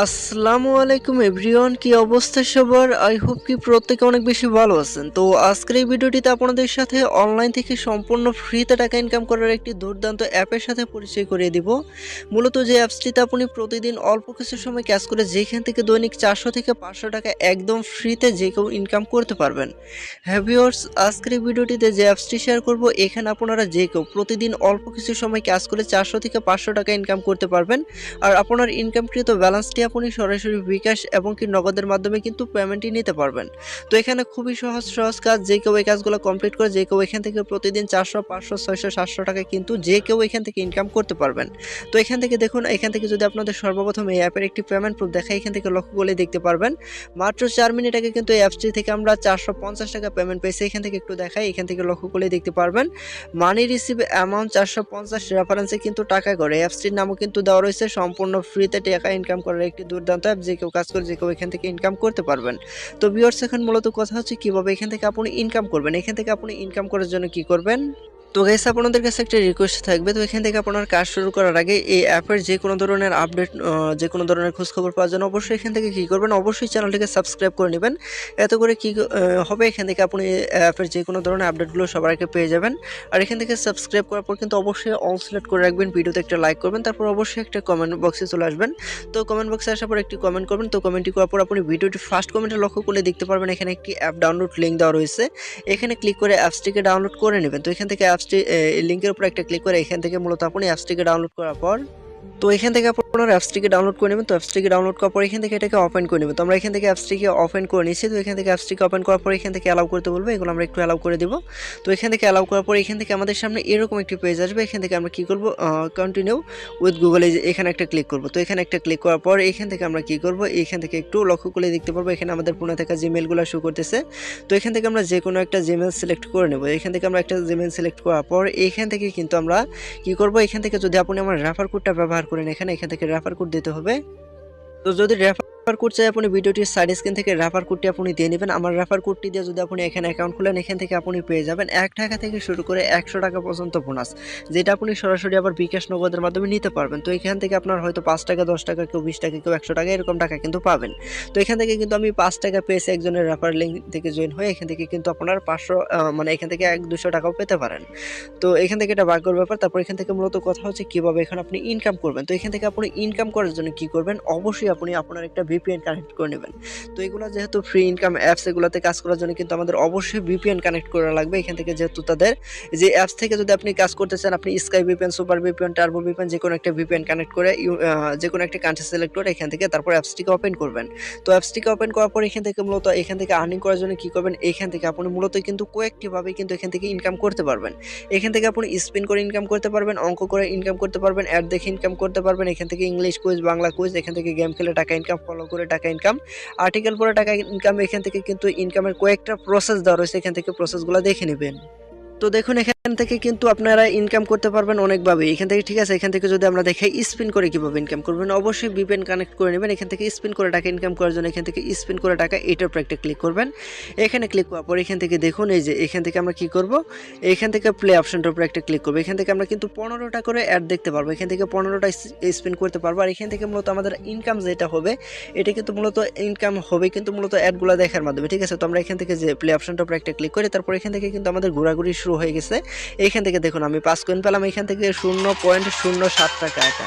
আসসালামু আলাইকুম এভরিওয়ান, কি অবস্থা সবার? আই হোপ কি প্রত্যেকে অনেক বেশি ভালো আছেন। তো আজকের এই ভিডিওটিতে আপনাদের সাথে অনলাইন থেকে সম্পূর্ণ ফ্রিতে টাকা ইনকাম করার একটি দুর্দান্ত অ্যাপের সাথে পরিচয় করিয়ে দিব। মূলত যে অ্যাপসটিতে আপনি প্রতিদিন অল্প কিছু সময় কাজ করে যেখান থেকে দৈনিক 400 থেকে 500 টাকা একদম ফ্রিতে যে কেউ ইনকাম করতে পারবেন। হ্যাঁ ভিউয়ার্স, আজকের এই ভিডিওটিতে যে অ্যাপসটি শেয়ার করব এখানে আপনারা যে কেউ প্রতিদিন অল্প কিছু সময় কাজ করে 400 থেকে 500 টাকা ইনকাম করতে পারবেন। আর আপনার ইনকামকৃত ব্যালেন্সটি আপনি সরাসরি বিকাশ এবং কি নগদের মাধ্যমে কিন্তু পেমেন্টই নিতে পারবেন। তো এখানে খুবই সহজ সহজ কাজ, যে কেউ এই কাজগুলো কমপ্লিট করে যে কেউ এখান থেকে প্রতিদিন 400 500 600 700 টাকা কিন্তু যে কেউ এখান থেকে ইনকাম করতে পারবেন। তো এখান থেকে দেখুন, এখান থেকে যদি আপনাদের সর্বপ্রথম এই অ্যাপের একটি পেমেন্ট প্রুফ দেখায়, এখান থেকে লক্ষ্য করলে দেখতে পারবেন মাত্র 4 মিনিট আগে কিন্তু এই অ্যাপসটি থেকে আমরা 450 টাকা পেমেন্ট পেয়েছি। এখান থেকে একটু দেখাই, এখান থেকে লক্ষ্য করলে দেখতে পারবেন মানি রিসিভ অ্যামাউন্ট 450 রেফারেন্সে কিন্তু টাকা করে। অ্যাপসটির নামও কিন্তু দেওয়া রয়েছে সম্পূর্ণ ফ্রিতে টাকা ইনকাম করার একটি দুর্দান্ত অ্যাপ, যে কেউ কাজ করে যে কেউ এখান থেকে ইনকাম করতে পারবেন। তো ভিউয়ার্স, এখন মূলত কথা হচ্ছে কিভাবে এখান থেকে আপনি ইনকাম করবেন। এখান থেকে আপনি ইনকাম করার জন্য কি করবেন, তো গাইস আপনাদের কাছে একটা রিকোয়েস্ট থাকবে। তো এখান থেকে আপনার কাজ শুরু করার আগে এই অ্যাপের যে কোনো ধরনের আপডেট, যে কোনো ধরনের খোঁজখবর পাওয়ার জন্য অবশ্যই এখান থেকে কী করবেন, অবশ্যই চ্যানেলটিকে সাবস্ক্রাইব করে নেবেন। এত করে কি হবে, এখান থেকে আপনি অ্যাপের যে কোনো ধরনের আপডেটগুলো সবার আগে পেয়ে যাবেন। আর এখান থেকে সাবস্ক্রাইব করার পর কিন্তু অবশ্যই অল সিলেক্ট করে রাখবেন, ভিডিওতে একটা লাইক করবেন, তারপর অবশ্যই একটা কমেন্ট বক্সে চলে আসবেন। তো কমেন্ট বক্সে আসার পর একটি কমেন্ট করবেন। তো কমেন্টটি করার পর আপনি ভিডিওটি ফার্স্ট কমেন্টে লক্ষ্য করলে দেখতে পারবেন এখানে একটি অ্যাপ ডাউনলোড লিঙ্ক দেওয়া রয়েছে। এখানে ক্লিক করে অ্যাপসটিকে ডাউনলোড করে নেবেন। তো এখান থেকে অ্যাপসটি লিঙ্কের উপর একটা ক্লিক করে এখান থেকে মূলত আপনি অ্যাপসটিকে ডাউনলোড করার পর, তো এখান থেকে আপনার অ্যাপসটিকে ডাউনলোড করে নেবেন। তো অ্যাপসটিকে ডাউনলোড করার পর এখান থেকে এটাকে ওপেন করে নেবেন। তো আমরা এখান থেকে অ্যাপসটিকে ওপেন করে নিচ্ছি। তো এখান থেকে অ্যাপসটিকে ওপেন করার পর এখান থেকে অ্যালাউ করতে বলবো, এগুলো আমরা একটু অ্যালাউ করে দিব। তো এখান থেকে অ্যালাউ করার পর এখান থেকে আমাদের সামনে এরকম একটি পেজ আসবে। এখান থেকে আমরা কী করবো, কন্টিনিউ উইথ গুগল, এখানে একটা ক্লিক করবো। তো এখানে একটা ক্লিক করার পর এখান থেকে আমরা কী করবো, এখান থেকে একটু লক্ষ্য করলে দেখতে পারবো এখানে আমাদের পুরো থাকা জিমেলগুলো শো করতেছে। তো এখান থেকে আমরা যে কোনো একটা জিমেল সিলেক্ট করে নেব। এখান থেকে আমরা একটা জিমেল সিলেক্ট করার পর এখান থেকে কিন্তু আমরা কি করব, এখান থেকে যদি আপনি আমার রেফার কোডটা ব্যবহার করেন, এখান থেকে রেফার কোড দিতে হবে। তো যদি রেফার কোড চাই আপনি ভিডিওটির সাইড স্ক্রিন থেকে রেফার কোডটি আপনি দিয়ে নেবেন। আমার রেফার কোডটি দিয়ে যদি আপনি এখানে অ্যাকাউন্ট খুলেন, এখান থেকে আপনি পেয়ে যাবেন 1 টাকা থেকে শুরু করে 100 টাকা পর্যন্ত বোনাস, যেটা আপনি সরাসরি আবার বিকাশ নগদের মাধ্যমে নিতে পারবেন। তো এখান থেকে আপনার হয়তো 5 টাকা 10 টাকা কেউ 20 টাকা কেউ 100 টাকা এরকম টাকা কিন্তু পাবেন। তো এখান থেকে কিন্তু আমি 5 টাকা পেয়েছি একজনের রেফার লিঙ্ক থেকে জয়েন হয়ে, এখান থেকে কিন্তু আপনার 500 মানে এখান থেকে 100-200 টাকাও পেতে পারেন। তো এখান থেকে এটা ভাগ্যের ব্যাপার। তারপর এখান থেকে মূলত কথা হচ্ছে কিভাবে এখন আপনি ইনকাম করবেন। তো এখান থেকে আপনি ইনকাম করার জন্য কি করবেন, অবশ্যই আপনি আপনার একটা ভিপিএন কানেক্ট করে নেবেন। তো এগুলো যেহেতু ফ্রি ইনকাম অ্যাপস, এগুলোতে কাজ করার জন্য কিন্তু আমাদের অবশ্যই ভিপিএন কানেক্ট করা লাগবে। এখান থেকে যেহেতু তাদের যে অ্যাপস থেকে যদি আপনি কাজ করতে চান, আপনি sky VPN, super VPN, turbo VPN যে কোনো একটা ভিপিএন কানেক্ট করে যে কোনো একটা কান্ট্রি সিলেক্ট করে এখান থেকে তারপর অ্যাপসটিকে ওপেন করবেন। তো অ্যাপসটিকে ওপেন করার পর এখান থেকে মূলত এখান থেকে আর্নিং করার জন্য কি করবেন, এখান থেকে আপনি মূলত কিন্তু কয়েকটিভাবে কিন্তু এখান থেকে ইনকাম করতে পারবেন। এখান থেকে আপনি স্পিন করে ইনকাম করতে পারবেন, অঙ্ক করে ইনকাম করতে পারবেন, অ্যাড দেখে ইনকাম করতে পারবেন। এখান থেকে ইংলিশ কুইজ, বাংলা কুইজ, এখান থেকে গেম খেলে টাকা ইনকাম, ফলো করে টাকা ইনকাম, আর্টিকেল পড়ে টাকা ইনকাম। এখান থেকে কিন্তু ইনকামের কয়েকটা প্রসেস দেওয়া রয়েছে, এখান থেকে প্রসেসগুলো দেখে নেবেন। তো দেখুন এখান থেকে কিন্তু আপনারা ইনকাম করতে পারবেন অনেকভাবে এখান থেকে, ঠিক আছে। এখান থেকে যদি আমরা দেখাই স্পিন করে কিভাবে ইনকাম করবেন, অবশ্যই ভিপিএন কানেক্ট করে নেবেন। এখান থেকে স্পিন করে টাকা ইনকাম করার জন্য এখান থেকে স্পিন করে টাকা, এটার উপর একটা ক্লিক করবেন। এখানে ক্লিক করার পর এখান থেকে দেখুন এই যে এখান থেকে আমরা কি করব, এখান থেকে প্লে অপশনটার উপর একটা ক্লিক করবো। এখান থেকে আমরা কিন্তু 15টা করে অ্যাড দেখতে পারবো, এখান থেকে 15টা স্পিন করতে পারবো। আর এখান থেকে মূলত আমাদের ইনকাম যেটা হবে, এটা কিন্তু মূলত ইনকাম হবে কিন্তু মূলত অ্যাডগুলো দেখার মাধ্যমে, ঠিক আছে। তো আমরা এখান থেকে যে প্লে অপশনটার উপর একটা ক্লিক করি, তারপর এখান থেকে কিন্তু আমাদের ঘোরাঘুরি শুরু হয়ে গেছে। এইখান থেকে দেখুন আমি 5 কয়েন পেলাম, এখান থেকে 0.07 টাকা এটা।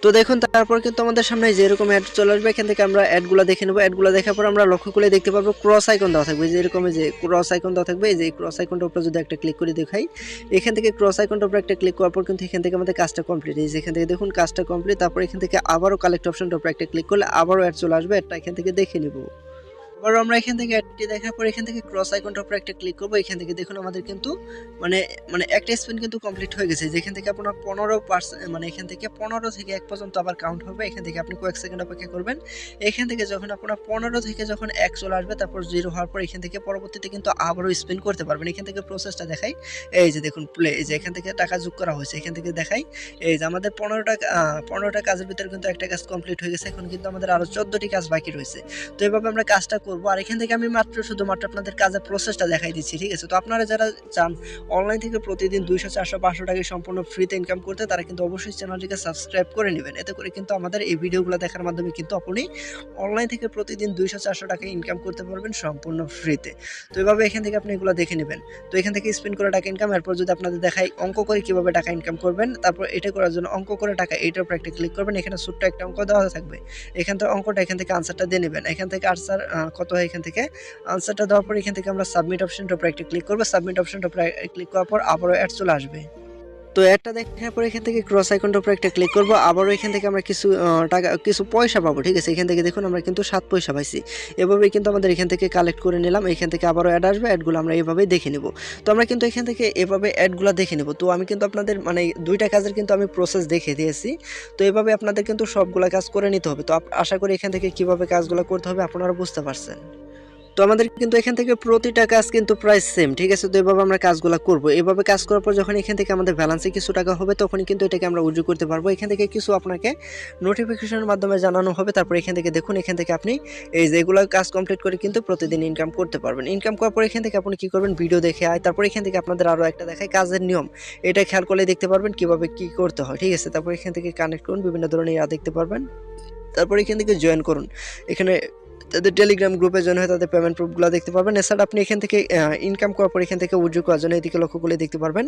তো দেখুন তারপর কিন্তু আমাদের সামনে যেরকম অ্যাড চলে আসবে, এখান থেকে আমরা অ্যাডগুলো দেখে নেব। অ্যাডগুলো দেখার পর আমরা লক্ষ্য করে দেখতে পাবো ক্রস আইকন দেওয়া থাকবে, যে এরকম যে ক্রস আইকন দেওয়া থাকবে, এই যে ক্রস আইকনটার উপরে যদি একটা ক্লিক করে দেখাই, এখান থেকে ক্রস আইকনটার উপরে একটা ক্লিক করার পর কিন্তু এখান থেকে আমাদের কাজটা কমপ্লিট। এই যে এখান থেকে দেখুন কাজটা কমপ্লিট। তারপর এখান থেকে আবারও কালেক্ট অপশনটার উপরে একটা ক্লিক করলে আবারও অ্যাড চলে আসবে, এটা এখান থেকে দেখে নেব। আবার আমরা এখান থেকে অ্যাডটি দেখার পর এখান থেকে ক্রস আইকনটার উপর একটা ক্লিক করব। এখান থেকে দেখুন আমাদের কিন্তু মানে মানে একটা স্পিন কিন্তু কমপ্লিট হয়ে গেছে। যেখান থেকে আপনার 15% মানে এখান থেকে 15 থেকে 1 পর্যন্ত আবার কাউন্ট হবে। এখান থেকে আপনি কয়েক সেকেন্ড অপেক্ষা করবেন। এখান থেকে যখন আপনার 15 থেকে যখন 1 চলে আসবে, তারপর 0 হওয়ার পর এখান থেকে পরবর্তীতে কিন্তু আবারও স্পিন করতে পারবেন। এখান থেকে প্রসেসটা দেখাই, এই যে দেখুন প্লে, এই যে এখান থেকে টাকা যোগ করা হয়েছে। এখান থেকে দেখাই এই যে আমাদের 15টা কাজের ভিতরে কিন্তু একটা কাজ কমপ্লিট হয়ে গেছে। এখন কিন্তু আমাদের আরো 14টি কাজ বাকি রয়েছে। তো এভাবে আমরা কাজটা করবো, আর এখান থেকে আমি শুধুমাত্র আপনাদের কাজের প্রসেসটা দেখাই দিচ্ছি, ঠিক আছে। তো আপনারা যারা চান অনলাইন থেকে প্রতিদিন 200, 400, 500 টাকায় সম্পূর্ণ ফ্রিতে ইনকাম করতে, তারা কিন্তু অবশ্যই চ্যানেলটিকে সাবস্ক্রাইব করে নেবেন। এতে করে কিন্তু আমাদের এই ভিডিওগুলো দেখার মাধ্যমে কিন্তু আপনি অনলাইন থেকে প্রতিদিন 200, 400 টাকায় ইনকাম করতে পারবেন সম্পূর্ণ ফ্রিতে। তো এভাবে এখান থেকে আপনি এগুলো দেখে নেবেন। তো এখান থেকে স্পেন্ড করে টাকা ইনকাম, এরপর যদি আপনাদের দেখাই অঙ্ক করে কীভাবে টাকা ইনকাম করবেন, তারপর এটা করার জন্য অঙ্ক করে টাকা, এইটার উপর একটা ক্লিক করবেন। এখানে ছোট্ট একটা অঙ্ক দেওয়া থাকবে, এখান থেকে অঙ্কটা, এখান থেকে আনসারটা দিয়ে নেবেন। এখান থেকে আনসার কত হয়, এখান থেকে আনসারটা দেওয়ার পর এখান থেকে আমরা সাবমিট অপশনটার উপর একটা ক্লিক করবো। সাবমিট অপশনটার উপর ক্লিক করার পর আবারও অ্যাড চলে আসবে। তো অ্যাডটা দেখার পর এখান থেকে ক্রস আইকনটার উপর একটা ক্লিক করবো। আবারও এখান থেকে আমরা কিছু টাকা, কিছু পয়সা পাবো, ঠিক আছে। এখান থেকে দেখুন আমরা কিন্তু 7 পয়সা পাইছি। এভাবেই কিন্তু আমাদের এখান থেকে কালেক্ট করে নিলাম। এখান থেকে আবারও অ্যাড আসবে, অ্যাডগুলো আমরা এইভাবেই দেখে নেব। তো আমরা কিন্তু এখান থেকে এভাবে অ্যাডগুলো দেখে নেব। তো আমি কিন্তু আপনাদের মানে 2টা কাজের কিন্তু আমি প্রসেস দেখিয়ে দিয়েছি। তো এভাবে আপনাদের কিন্তু সবগুলা কাজ করে নিতে হবে। তো আশা করি এখান থেকে কীভাবে কাজগুলো করতে হবে আপনারা বুঝতে পারছেন। তো আমাদের কিন্তু এখান থেকে প্রতিটা কাজ কিন্তু প্রায় সেম, ঠিক আছে। তো এভাবে আমরা কাজগুলো করব। এভাবে কাজ করার পর যখন এখান থেকে আমাদের ব্যালেন্সে কিছু টাকা হবে, তখনই কিন্তু এটাকে আমরা উইথড্র করতে পারবো। এখান থেকে কিছু আপনাকে নোটিফিকেশনের মাধ্যমে জানানো হবে। তারপর এখান থেকে দেখুন, এখান থেকে আপনি এই যেগুলো কাজ কমপ্লিট করে কিন্তু প্রতিদিন ইনকাম করতে পারবেন। ইনকাম করার পর এখান থেকে আপনি কী করবেন, ভিডিও দেখে তারপর এখান থেকে আপনাদের আরও একটা দেখায় কাজের নিয়ম, এটা খেয়াল করলে দেখতে পারবেন কীভাবে কী করতে হয়, ঠিক আছে। তারপর এখান থেকে কানেক্ট করুন, বিভিন্ন ধরনের দেখতে পারবেন। তারপর এখান থেকে জয়েন করুন, এখানে তাদের টেলিগ্রাম গ্রুপে জয়েন হয়ে তাদের পেমেন্ট প্রুফগুলো দেখতে পারবেন। এছাড়া আপনি এখান থেকে ইনকাম করার পর এখান থেকে উইথড্র করার জন্য এদিকে লক্ষ্য করলে দেখতে পারবেন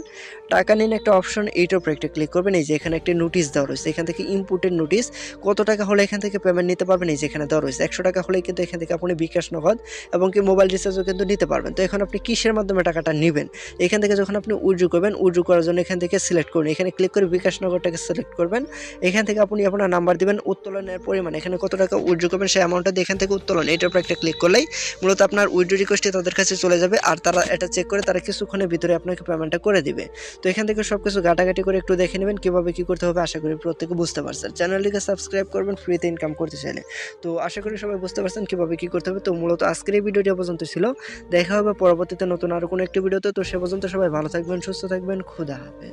টাকা নিন একটা অপশন, এইটার উপর একটা ক্লিক করবেন। এই যে এখানে একটা নোটিশ দেওয়া রয়েছে, এখান থেকে ইনপুটের নোটিশ, কত টাকা হলে এখান থেকে পেমেন্ট নিতে পারবেন, এই যে এখানে দেওয়া রয়েছে। 100 টাকা হলেই কিন্তু এখান থেকে আপনি বিকাশ, নগদ এবং কি মোবাইল রিচার্জও কিন্তু নিতে পারবেন। তো এখন আপনি কিসের মাধ্যমে টাকাটা নেবেন, এখান থেকে যখন আপনি উইথড্র করবেন, উইথড্র করার জন্য এখান থেকে সিলেক্ট করুন, এখানে ক্লিক করে বিকাশ, নগদটাকে সিলেক্ট করবেন। এখান থেকে আপনি আপনার নাম্বার দিবেন, উত্তোলনের পরিমাণ, এখানে কত টাকা উইথড্র করবেন সেই অ্যামাউন্টটা দিয়ে এখান থেকে উত্তোলন, এইটার উপর একটা ক্লিক করলেই মূলত আপনার উইথড্র রিকোয়েস্টটি তাদের কাছে চলে যাবে, আর তারা এটা চেক করে তারা কিছুক্ষণের ভিতরে আপনাকে পেমেন্টটা করে দিবে। তো এখান থেকে সবকিছু ঘাটাঘাটি করে একটু দেখে নেবেন কীভাবে কী করতে হবে। আশা করি প্রত্যেকে বুঝতে পারছেন। চ্যানেলটিকে সাবস্ক্রাইব করবেন ফ্রিতে ইনকাম করতে চাইলে। তো আশা করি সবাই বুঝতে পারছেন কীভাবে কী করতে হবে। তো মূলত আজকের এই ভিডিওটি পর্যন্ত ছিল। দেখা হবে পরবর্তীতে নতুন আরও কোনো একটি ভিডিওতে। তো সে পর্যন্ত সবাই ভালো থাকবেন, সুস্থ থাকবেন। খুদা হাফেজ।